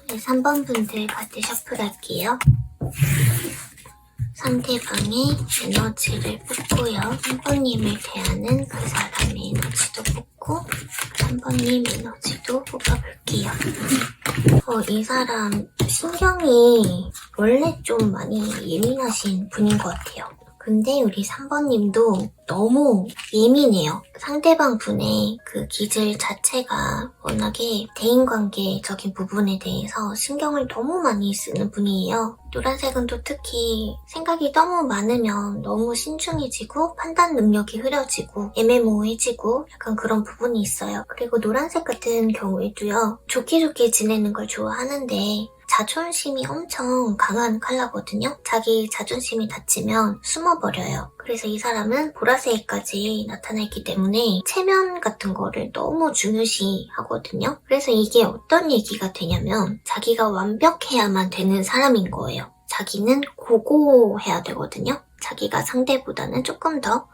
네, 3번 분들 카드 셔플할게요. 상대방의 에너지를 뽑고요. 3번님을 대하는 그 사람의 에너지도 뽑고 3번님 에너지도 뽑아볼게요. 이 사람 신경이 원래 좀 많이 예민하신 분인 것 같아요. 근데 우리 3번님도 너무 예민해요. 상대방 분의 그 기질 자체가 워낙에 대인관계적인 부분에 대해서 신경을 너무 많이 쓰는 분이에요. 노란색은 또 특히 생각이 너무 많으면 너무 신중해지고 판단 능력이 흐려지고 애매모호해지고 약간 그런 부분이 있어요. 그리고 노란색 같은 경우에도요. 좋게 지내는 걸 좋아하는데 자존심이 엄청 강한 컬러거든요. 자기 자존심이 다치면 숨어버려요. 그래서 이 사람은 보라색까지 나타나있기 때문에 체면 같은 거를 너무 중요시 하거든요. 그래서 이게 어떤 얘기가 되냐면 자기가 완벽해야만 되는 사람인 거예요. 자기는 고고해야 되거든요. 자기가 상대보다는 조금 더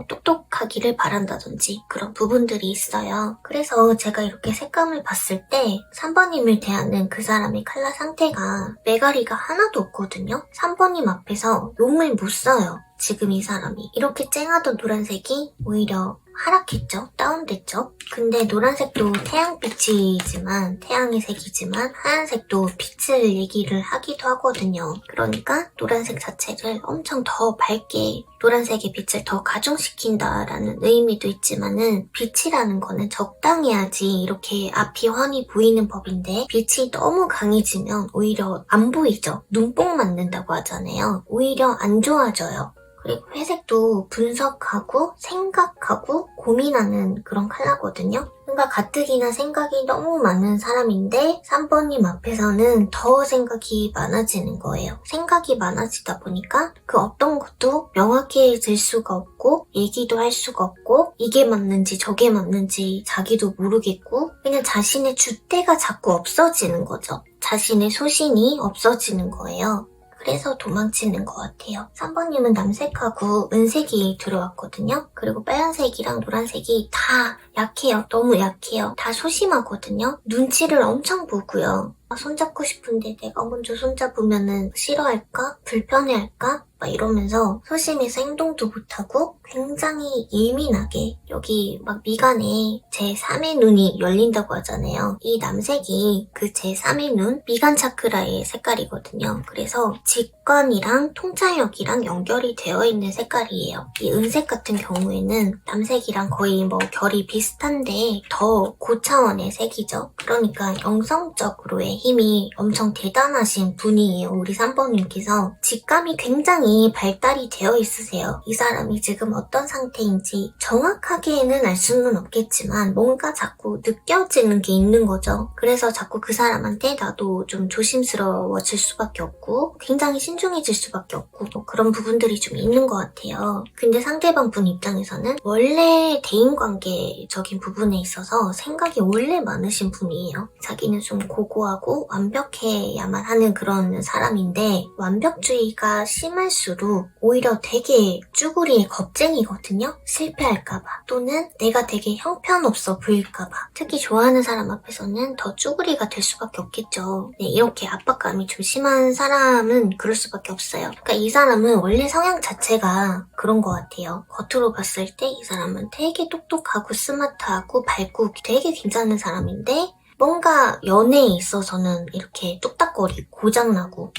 똑똑하기를 바란다든지 그런 부분들이 있어요. 그래서 제가 이렇게 색감을 봤을 때 3번님을 대하는 그 사람의 컬러 상태가 매가리가 하나도 없거든요. 3번님 앞에서 용을 못 써요. 지금 이 사람이 이렇게 쨍하던 노란색이 오히려 하락했죠? 다운됐죠? 근데 노란색도 태양빛이지만 태양의 색이지만 하얀색도 빛을 얘기를 하기도 하거든요. 그러니까 노란색 자체를 엄청 더 밝게 노란색의 빛을 더 가중시킨다라는 의미도 있지만은 빛이라는 거는 적당해야지 이렇게 앞이 훤히 보이는 법인데 빛이 너무 강해지면 오히려 안 보이죠? 눈뽕 맞는다고 하잖아요. 오히려 안 좋아져요. 그리고 회색도 분석하고 생각하고 고민하는 그런 컬러거든요. 뭔가 가뜩이나 생각이 너무 많은 사람인데 3번님 앞에서는 더 생각이 많아지는 거예요. 생각이 많아지다 보니까 그 어떤 것도 명확해질 수가 없고 얘기도 할 수가 없고 이게 맞는지 저게 맞는지 자기도 모르겠고 그냥 자신의 줏대가 자꾸 없어지는 거죠. 자신의 소신이 없어지는 거예요. 그래서 도망치는 것 같아요. 3번님은 남색하고 은색이 들어왔거든요. 그리고 빨간색이랑 노란색이 다 약해요. 너무 약해요. 다 소심하거든요. 눈치를 엄청 보고요. 손잡고 싶은데 내가 먼저 손잡으면은 싫어할까? 불편해할까? 막 이러면서 소심해서 행동도 못하고 굉장히 예민하게 여기 막 미간에 제3의 눈이 열린다고 하잖아요. 이 남색이 그 제3의 눈, 미간 차크라의 색깔이거든요. 그래서 직관이랑 통찰력이랑 연결이 되어 있는 색깔이에요. 이 은색 같은 경우에는 남색이랑 거의 뭐 결이 비슷한데 더 고차원의 색이죠. 그러니까 영성적으로의 힘이 엄청 대단하신 분이에요. 우리 3번님께서 직감이 굉장히 발달이 되어 있으세요. 이 사람이 지금 어떤 상태인지 정확하게는 알 수는 없겠지만 뭔가 자꾸 느껴지는 게 있는 거죠. 그래서 자꾸 그 사람한테 나도 좀 조심스러워질 수밖에 없고 굉장히 신중해질 수밖에 없고 뭐 그런 부분들이 좀 있는 것 같아요. 근데 상대방 분 입장에서는 원래 대인관계적인 부분에 있어서 생각이 원래 많으신 분이에요. 자기는 좀 고고하고 완벽해야만 하는 그런 사람인데 완벽주의가 심할수록 오히려 되게 쭈구리의 겁쟁이거든요. 실패할까봐 또는 내가 되게 형편없어 보일까봐 특히 좋아하는 사람 앞에서는 더 쭈구리가 될 수밖에 없겠죠. 네, 이렇게 압박감이 좀 심한 사람은 그럴 수밖에 없어요. 그러니까 이 사람은 원래 성향 자체가 그런 것 같아요. 겉으로 봤을 때 이 사람은 되게 똑똑하고 스마트하고 밝고 되게 괜찮은 사람인데 뭔가 연애에 있어서는 이렇게 뚝딱거리고 고장나고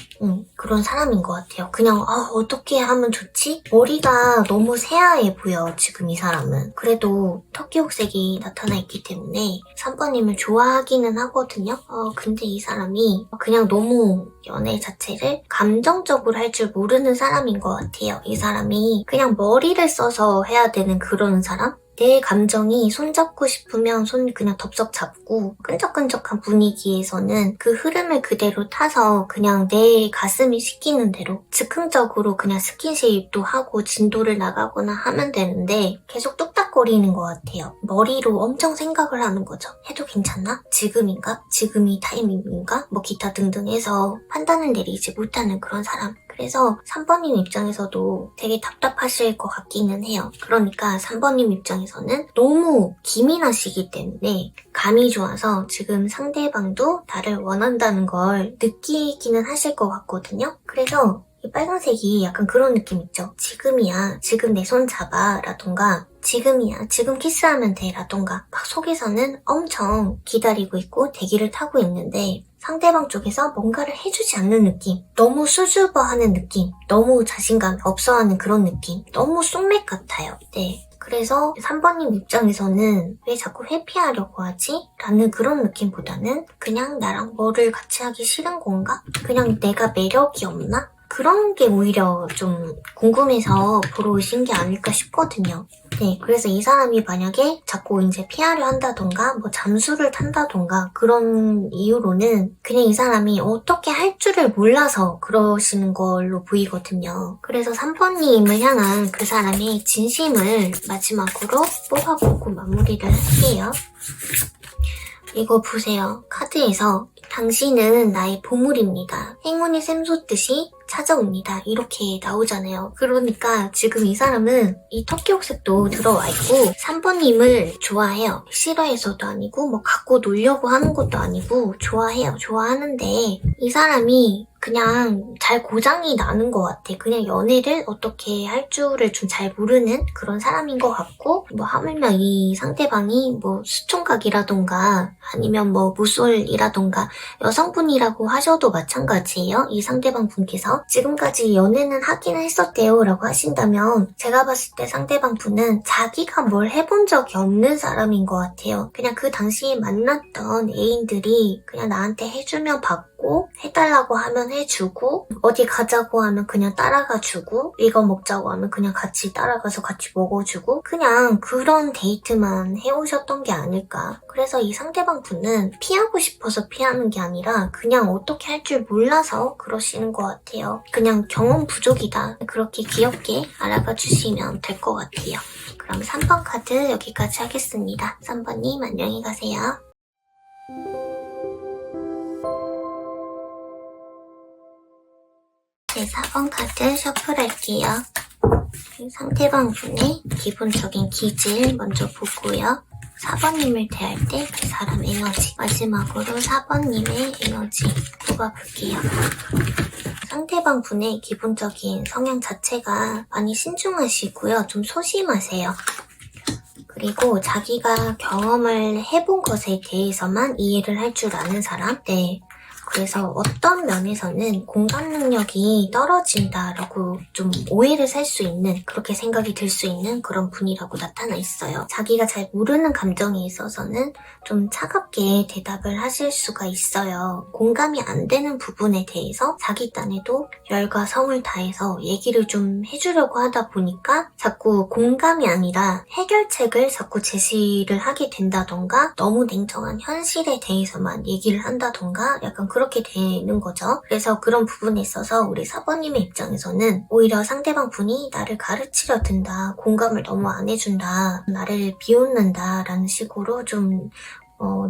그런 사람인 것 같아요. 그냥 어떻게 하면 좋지? 머리가 너무 새하얘 보여 지금 이 사람은. 그래도 터키옥색이 나타나 있기 때문에 3번님을 좋아하기는 하거든요. 근데 이 사람이 그냥 너무 연애 자체를 감정적으로 할 줄 모르는 사람인 것 같아요. 이 사람이 그냥 머리를 써서 해야 되는 그런 사람? 내 감정이 손잡고 싶으면 손 그냥 덥석 잡고 끈적끈적한 분위기에서는 그 흐름을 그대로 타서 그냥 내 가슴이 시키는 대로 즉흥적으로 그냥 스킨십도 하고 진도를 나가거나 하면 되는데 계속 뚝딱거리는 것 같아요. 머리로 엄청 생각을 하는 거죠. 해도 괜찮나? 지금인가? 지금이 타이밍인가? 뭐 기타 등등 해서 판단을 내리지 못하는 그런 사람. 그래서 3번님 입장에서도 되게 답답하실 것 같기는 해요. 그러니까 3번님 입장에서는 너무 기민하시기 때문에 감이 좋아서 지금 상대방도 나를 원한다는 걸 느끼기는 하실 것 같거든요. 그래서 이 빨간색이 약간 그런 느낌 있죠. 지금이야, 지금 내 손 잡아 라던가 지금이야, 지금 키스하면 돼 라던가 막 속에서는 엄청 기다리고 있고 대기를 타고 있는데 상대방 쪽에서 뭔가를 해주지 않는 느낌, 너무 수줍어하는 느낌, 너무 자신감 없어하는 그런 느낌, 너무 쑥맥 같아요. 네. 그래서 3번님 입장에서는 왜 자꾸 회피하려고 하지? 라는 그런 느낌보다는 그냥 나랑 뭐를 같이 하기 싫은 건가? 그냥 내가 매력이 없나? 그런 게 오히려 좀 궁금해서 보러 오신 게 아닐까 싶거든요. 네, 그래서 이 사람이 만약에 자꾸 이제 피하려 한다던가 뭐 잠수를 탄다던가 그런 이유로는 그냥 이 사람이 어떻게 할 줄을 몰라서 그러시는 걸로 보이거든요. 그래서 3번님을 향한 그 사람의 진심을 마지막으로 뽑아보고 마무리를 할게요. 이거 보세요. 카드에서 당신은 나의 보물입니다. 행운이 샘솟듯이 찾아옵니다. 이렇게 나오잖아요. 그러니까 지금 이 사람은 이 터키 oc색도 들어와 있고 3번님을 좋아해요. 싫어해서도 아니고 뭐 갖고 놀려고 하는 것도 아니고 좋아해요. 좋아하는데 이 사람이 그냥 잘 고장이 나는 것 같아. 그냥 연애를 어떻게 할 줄을 좀 잘 모르는 그런 사람인 것 같고 뭐 하물며 이 상대방이 뭐 수총각이라던가 아니면 뭐 무솔이라던가 여성분이라고 하셔도 마찬가지예요. 이 상대방 분께서 지금까지 연애는 하긴 했었대요 라고 하신다면 제가 봤을 때 상대방 분은 자기가 뭘 해본 적이 없는 사람인 것 같아요. 그냥 그 당시에 만났던 애인들이 그냥 나한테 해주면 받고 해달라고 하면 해주고 어디 가자고 하면 그냥 따라가주고 이거 먹자고 하면 그냥 같이 따라가서 같이 먹어주고 그냥 그런 데이트만 해오셨던 게 아닐까. 그래서 이 상대방 분은 피하고 싶어서 피하는 게 아니라 그냥 어떻게 할 줄 몰라서 그러시는 것 같아요. 그냥 경험 부족이다. 그렇게 귀엽게 알아봐 주시면 될 것 같아요. 그럼 3번 카드 여기까지 하겠습니다. 3번님 안녕히 가세요. 네, 4번 카드 셔플할게요. 상대방 분의 기본적인 기질 먼저 보고요. 4번님을 대할 때 그 사람 에너지, 마지막으로 4번님의 에너지 뽑아볼게요. 상대방 분의 기본적인 성향 자체가 많이 신중하시고요. 좀 소심하세요. 그리고 자기가 경험을 해본 것에 대해서만 이해를 할 줄 아는 사람? 네. 그래서 어떤 면에서는 공감 능력이 떨어진다라고 좀 오해를 살 수 있는 그렇게 생각이 들 수 있는 그런 분이라고 나타나 있어요. 자기가 잘 모르는 감정에 있어서는 좀 차갑게 대답을 하실 수가 있어요. 공감이 안 되는 부분에 대해서 자기 딴에도 열과 성을 다해서 얘기를 좀 해주려고 하다 보니까 자꾸 공감이 아니라 해결책을 자꾸 제시를 하게 된다던가 너무 냉정한 현실에 대해서만 얘기를 한다던가 약간 그렇게 되는 거죠. 그래서 그런 부분에 있어서 우리 4번님의 입장에서는 오히려 상대방 분이 나를 가르치려 든다, 공감을 너무 안 해준다, 나를 비웃는다 라는 식으로 좀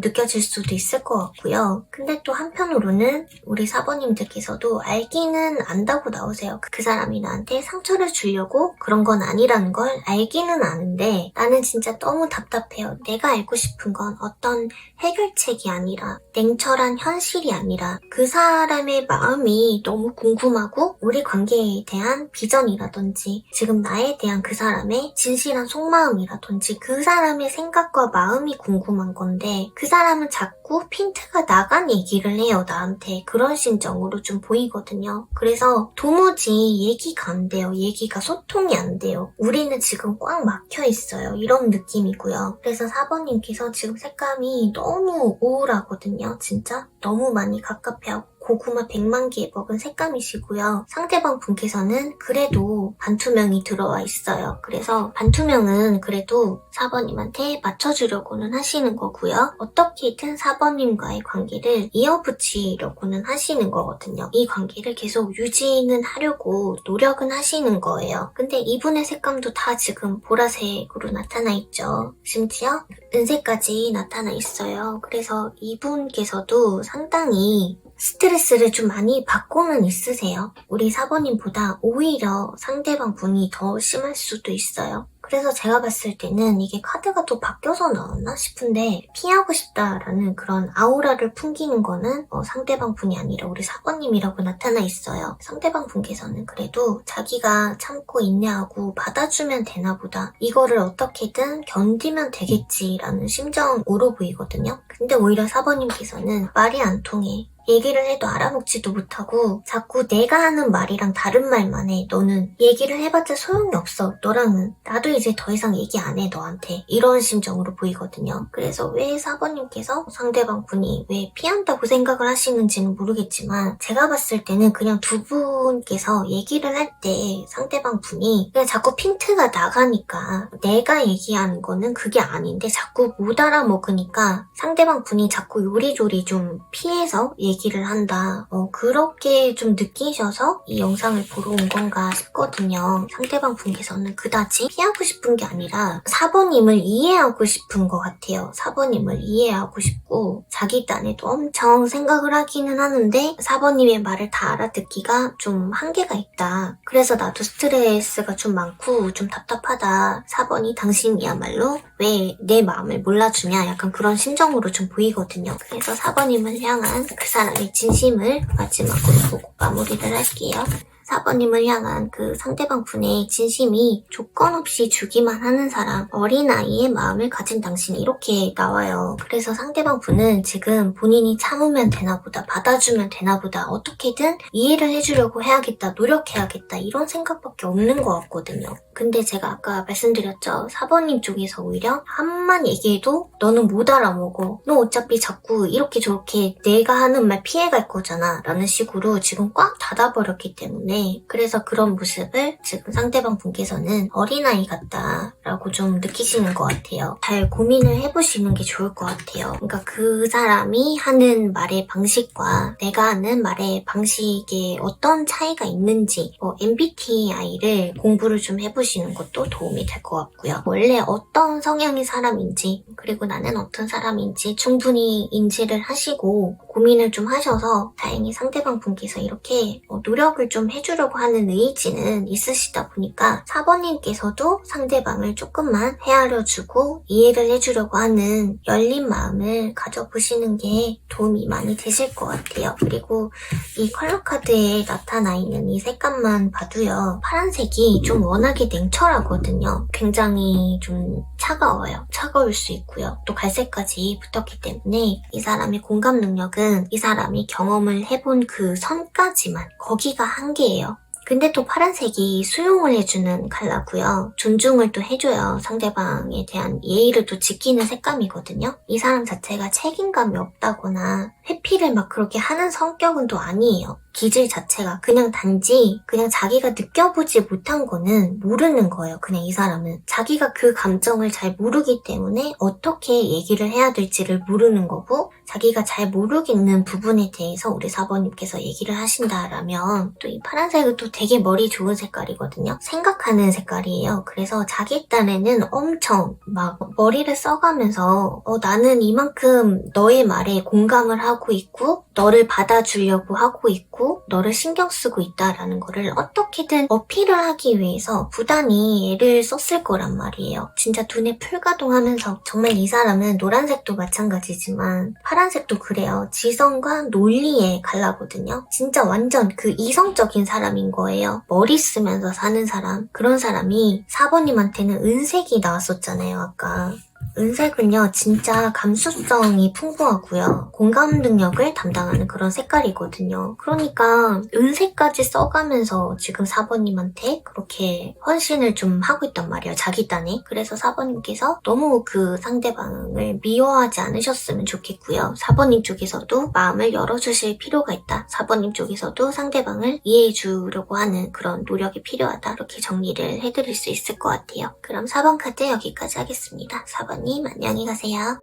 느껴질 수도 있을 것 같고요. 근데 또 한편으로는 우리 4번님들께서도 알기는 안다고 나오세요. 그 사람이 나한테 상처를 주려고 그런 건 아니라는 걸 알기는 아는데 나는 진짜 너무 답답해요. 내가 알고 싶은 건 어떤 해결책이 아니라 냉철한 현실이 아니라 그 사람의 마음이 너무 궁금하고 우리 관계에 대한 비전이라든지 지금 나에 대한 그 사람의 진실한 속마음이라든지 그 사람의 생각과 마음이 궁금한 건데 그 사람은 자꾸 핀트가 나간 얘기를 해요, 나한테. 그런 심정으로 좀 보이거든요. 그래서 도무지 얘기가 안 돼요. 얘기가 소통이 안 돼요. 우리는 지금 꽉 막혀 있어요. 이런 느낌이고요. 그래서 4번님께서 지금 색감이 너무 우울하거든요. 진짜 너무 많이 갑갑해하고 고구마 100만 개에 먹은 색감이시고요. 상대방 분께서는 그래도 반투명이 들어와 있어요. 그래서 반투명은 그래도 4번님한테 맞춰주려고는 하시는 거고요. 어떻게든 4번님과의 관계를 이어붙이려고는 하시는 거거든요. 이 관계를 계속 유지는 하려고 노력은 하시는 거예요. 근데 이분의 색감도 다 지금 보라색으로 나타나 있죠. 심지어 은색까지 나타나 있어요. 그래서 이분께서도 상당히 스트레스를 좀 많이 받고는 있으세요. 우리 4번님보다 오히려 상대방 분이 더 심할 수도 있어요. 그래서 제가 봤을 때는 이게 카드가 또 바뀌어서 나왔나 싶은데 피하고 싶다라는 그런 아우라를 풍기는 거는 상대방 분이 아니라 우리 4번님이라고 나타나 있어요. 상대방 분께서는 그래도 자기가 참고 인내하고 받아주면 되나 보다. 이거를 어떻게든 견디면 되겠지라는 심정으로 보이거든요. 근데 오히려 4번님께서는 말이 안 통해. 얘기를 해도 알아먹지도 못하고 자꾸 내가 하는 말이랑 다른 말만 해. 너는 얘기를 해봤자 소용이 없어. 너랑은 나도 이제 더 이상 얘기 안 해 너한테. 이런 심정으로 보이거든요. 그래서 왜 4번님께서 상대방 분이 왜 피한다고 생각을 하시는지는 모르겠지만 제가 봤을 때는 그냥 두 분께서 얘기를 할 때 상대방 분이 그냥 자꾸 핀트가 나가니까 내가 얘기하는 거는 그게 아닌데 자꾸 못 알아먹으니까 상대방 분이 자꾸 요리조리 좀 피해서 얘기를 한다. 그렇게 좀 느끼셔서 이 영상을 보러 온 건가 싶거든요. 상대방 분께서는 그다지 피하고 싶은 게 아니라 사모님을 이해하고 싶은 것 같아요. 사모님을 이해하고 싶고 자기 딴에도 엄청 생각을 하기는 하는데 사모님의 말을 다 알아듣기가 좀 한계가 있다. 그래서 나도 스트레스가 좀 많고 좀 답답하다. 사번이 당신이야말로 왜 내 마음을 몰라주냐 약간 그런 심정으로 좀 보이거든요. 그래서 사번님을 향한 그 사람의 진심을 마지막으로 보고 마무리를 할게요. 4번님을 향한 그 상대방 분의 진심이 조건 없이 주기만 하는 사람, 어린아이의 마음을 가진 당신 이렇게 나와요. 그래서 상대방 분은 지금 본인이 참으면 되나 보다, 받아주면 되나 보다, 어떻게든 이해를 해주려고 해야겠다, 노력해야겠다 이런 생각밖에 없는 것 같거든요. 근데 제가 아까 말씀드렸죠. 4번님 쪽에서 오히려 한만 얘기해도 너는 못 알아먹어. 너 어차피 자꾸 이렇게 저렇게 내가 하는 말 피해갈 거잖아 라는 식으로 지금 꽉 닫아버렸기 때문에 그래서 그런 모습을 지금 상대방 분께서는 어린아이 같다라고 좀 느끼시는 것 같아요. 잘 고민을 해보시는 게 좋을 것 같아요. 그러니까 그 사람이 하는 말의 방식과 내가 하는 말의 방식에 어떤 차이가 있는지 MBTI를 공부를 좀 해보시는 것도 도움이 될 것 같고요. 원래 어떤 성향의 사람인지 그리고 나는 어떤 사람인지 충분히 인지를 하시고 고민을 좀 하셔서 다행히 상대방 분께서 이렇게 노력을 좀 해주려고 하는 의지는 있으시다 보니까 4번님께서도 상대방을 조금만 헤아려주고 이해를 해주려고 하는 열린 마음을 가져보시는 게 도움이 많이 되실 것 같아요. 그리고 이 컬러 카드에 나타나 있는 이 색감만 봐도요. 파란색이 좀 워낙에 냉철하거든요. 굉장히 좀 차가워요. 차가울 수 있고요. 또 갈색까지 붙었기 때문에 이 사람의 공감 능력은 이 사람이 경험을 해본 그 선까지만 거기가 한계예요. 근데 또 파란색이 수용을 해주는 컬러고요. 존중을 또 해줘요. 상대방에 대한 예의를 또 지키는 색감이거든요. 이 사람 자체가 책임감이 없다거나 회피를 막 그렇게 하는 성격은 또 아니에요. 기질 자체가 그냥 단지 그냥 자기가 느껴보지 못한 거는 모르는 거예요. 그냥 이 사람은 자기가 그 감정을 잘 모르기 때문에 어떻게 얘기를 해야 될지를 모르는 거고 자기가 잘 모르겠는 부분에 대해서 우리 4번님께서 얘기를 하신다라면 또 이 파란색은 또 되게 머리 좋은 색깔이거든요. 생각하는 색깔이에요. 그래서 자기 딴에는 엄청 막 머리를 써가면서 나는 이만큼 너의 말에 공감을 하고 있고 너를 받아주려고 하고 있고 너를 신경 쓰고 있다라는 거를 어떻게든 어필을 하기 위해서 부단히 애를 썼을 거란 말이에요. 진짜 두뇌 풀가동하면서 정말 이 사람은 노란색도 마찬가지지만 파란색도 그래요. 지성과 논리의 갈라거든요. 진짜 완전 그 이성적인 사람인 거예요. 머리 쓰면서 사는 사람. 그런 사람이 4번님한테는 은색이 나왔었잖아요, 아까. 은색은요 진짜 감수성이 풍부하고요. 공감 능력을 담당하는 그런 색깔이거든요. 그러니까 은색까지 써가면서 지금 4번님한테 그렇게 헌신을 좀 하고 있단 말이에요. 자기 딴에. 그래서 4번님께서 너무 그 상대방을 미워하지 않으셨으면 좋겠고요. 4번님 쪽에서도 마음을 열어주실 필요가 있다. 4번님 쪽에서도 상대방을 이해해 주려고 하는 그런 노력이 필요하다. 이렇게 정리를 해드릴 수 있을 것 같아요. 그럼 4번 카드 여기까지 하겠습니다. 4번님 안녕히 가세요.